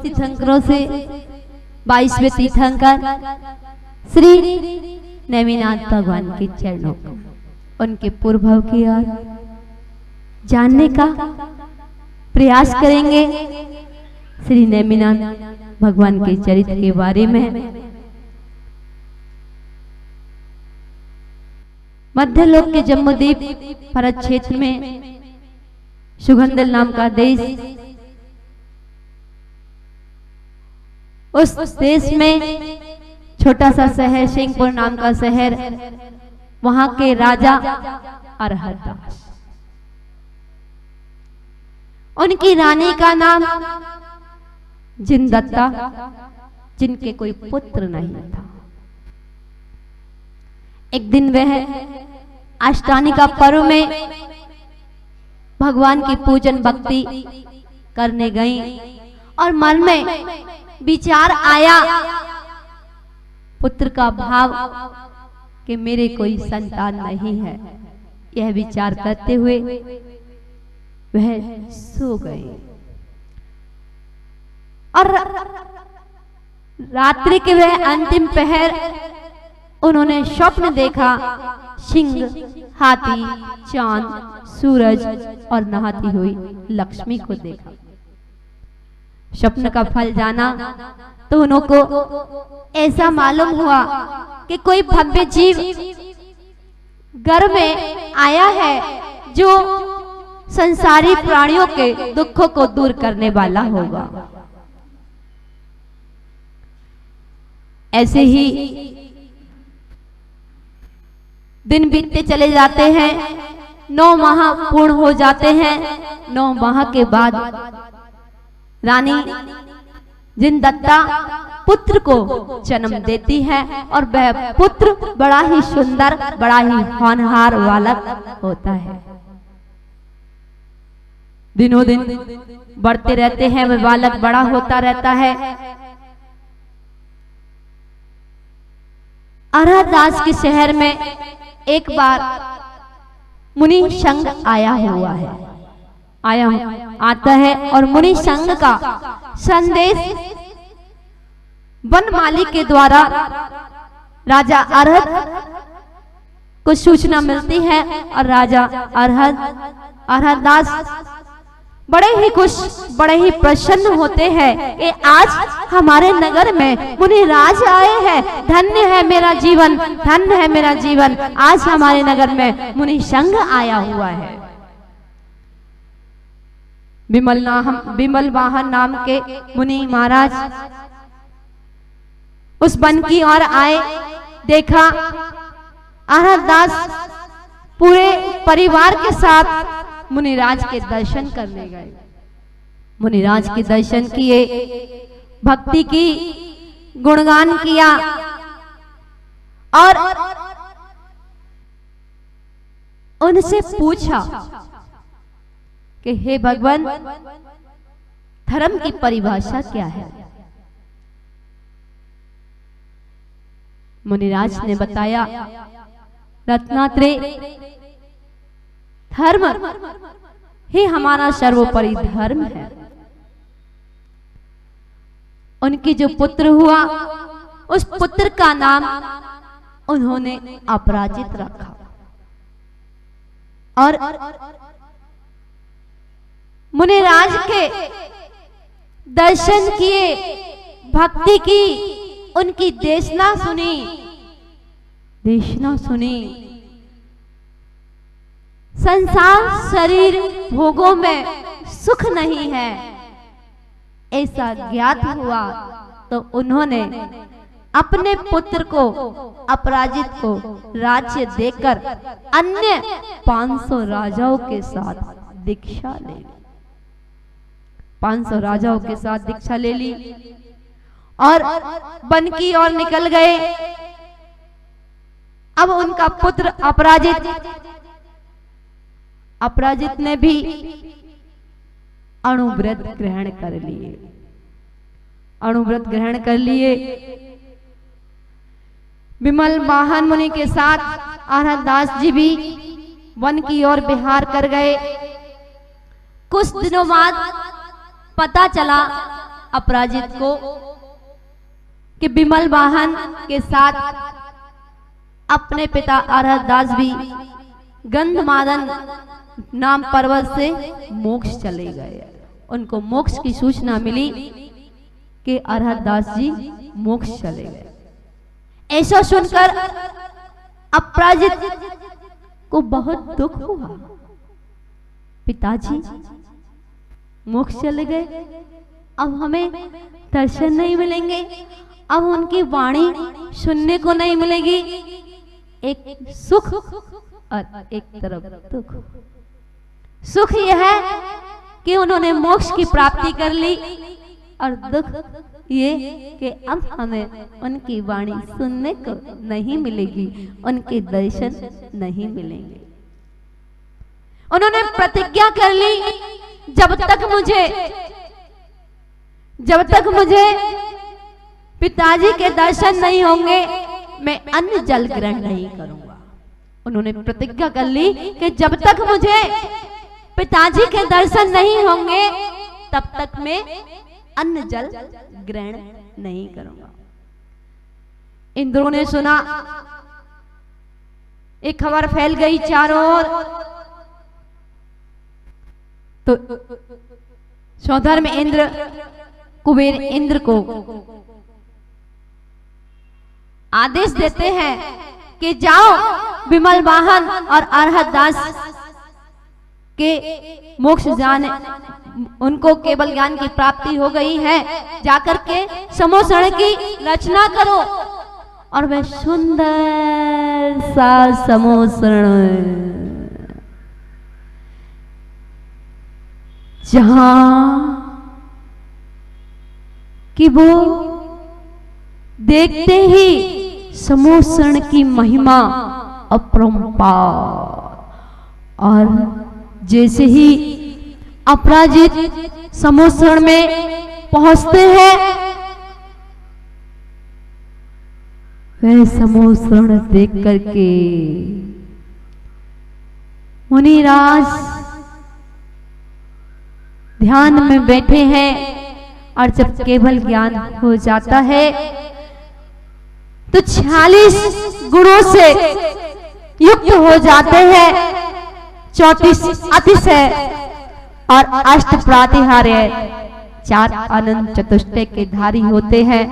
तीर्थंकरों से 22वें तीर्थंकर श्री नेमिनाथ भगवान के चरणों को, उनके पूर्वभाव की ओर जानने का प्रयास करेंगे। श्री नेमिनाथ भगवान के चरित्र के बारे में। मध्यलोक के जम्बूद्वीप भारत क्षेत्र में सुगंधल नाम का देश, उस देश में छोटा सा शहर सिंहपुर नाम का शहर, वहां के राजा अरहरदास, उनकी रानी का नाम जिनदत्ता, जिनके कोई पुत्र नहीं था। एक दिन वह अष्टमी का पर्व में भगवान की पूजन भक्ति करने गई और मन में विचार आया, पुत्र का भाव कि मेरे कोई संतान नहीं है। यह विचार करते हुए वह सो गए और रात्रि के वह अंतिम पहर उन्होंने स्वप्न देखा, सिंह, हाथी, चांद, सूरज और नहाती हुई लक्ष्मी को देखा। स्वप्न का फल जाना तो उनको ऐसा मालूम हुआ कि कोई भव्य जीव घर में आया है जो संसारी प्राणियों के दुखों को दूर करने वाला होगा। ऐसे ही दिन बीतते चले जाते हैं, 9 माह पूर्ण हो जाते हैं। 9 माह के बाद रानी जिनदत्ता पुत्र को जन्म देती है और वह पुत्र बड़ा ही सुंदर, बड़ा ही होनहार बालक होता है। दिनों दिन बढ़ते रहते हैं, वह बालक बड़ा होता रहता है। अरहरदास के शहर में एक बार मुनि संघ आया हुआ है, आता है और मुनि संघ का संदेश वन माली के द्वारा राजा अरहद को सूचना मिलती है और राजा अरहरदास बड़े ही खुश, बड़े ही प्रसन्न होते हैं कि आज हमारे नगर में मुनिराज आए हैं। धन्य है मेरा जीवन, धन्य है मेरा जीवन, आज हमारे नगर में मुनि संघ आया हुआ है। विमल वाहन नाम के मुनि महाराज उस वन की ओर आए, देखा अरहरदास पूरे परिवार के साथ मुनिराज के दर्शन करने गए। मुनिराज के दर्शन किए, भक्ति की, गुणगान किया और उनसे पूछा कि हे भगवान, धर्म की परिभाषा क्या है? मुनिराज ने बताया, रत्नात्रेय, धर्म ही हमारा सर्वोपरि धर्म है। उनकी जो पुत्र हुआ, उस पुत्र का नाम उन्होंने अपराजित रखा और मुनिराज के दर्शन किए, भक्ति की, उनकी देशना सुनी। संसार शरीर भोगों में सुख नहीं है ऐसा ज्ञात हुआ तो उन्होंने अपने पुत्र को, अपराजित को राज्य देकर अन्य 500 राजाओं के साथ दीक्षा ले ली। 500 राजाओं के साथ दीक्षा ले ली और वन की ओर निकल गए। अब उनका पुत्र अपराजित ने भी अणुव्रत ग्रहण कर लिए। विमल वाहन मुनि के साथ अरहरदास जी भी वन की ओर विहार कर गए। कुछ दिनों बाद पता चला अपराजित को कि विमल वाहन के साथ अपने पिता अरहदास भी गंधमादन नाम पर्वत से मोक्ष चले गए। उनको मोक्ष की सूचना मिली कि अरहदास जी मोक्ष चले गए। ऐसा सुनकर अपराजित को बहुत दुख हुआ। पिताजी मोक्ष चले गए, अब हमें दर्शन नहीं मिलेंगे, अब उनकी वाणी सुनने को नहीं मिलेगी। एक सुख और एक तरफ दुख। सुख यह है कि उन्होंने मोक्ष की प्राप्ति कर ली, और दुख ये कि अब हमें उनकी वाणी सुनने को नहीं मिलेगी, उनके दर्शन नहीं मिलेंगे। उन्होंने प्रतिज्ञा कर ली, जब तक मुझे पिताजी के दर्शन नहीं होंगे, मैं अन्न जल ग्रहण नहीं करूंगा। उन्होंने प्रतिज्ञा कर ली कि जब तक मुझे पिताजी के दर्शन नहीं होंगे, तब तक मैं अन्न जल ग्रहण नहीं करूंगा। इंद्रों ने सुना, एक खबर फैल गई चारों ओर। तो सौधर्म इंद्र कुबेर इंद्र को आदेश देते हैं कि जाओ, विमल वाहन और अरहदास के मोक्ष जाने, उनको केवल ज्ञान की प्राप्ति हो गई है, जाकर के समोसण की रचना करो। और वह सुंदर सा समोसण जहां कि वो देखते ही समोसण की महिमा अपरंपार, और जैसे ही अपराजित समोसण में पहुंचते हैं, वह समोसण देख करके मुनिराज ध्यान में बैठे हैं, और जब केवल ज्ञान हो जाता है तो 46 गुणों से युक्त हो जाते हैं, 34 अतिशय और अष्ट प्रातिहार्य, 4 अनंत चतुष्टय के धारी होते हैं।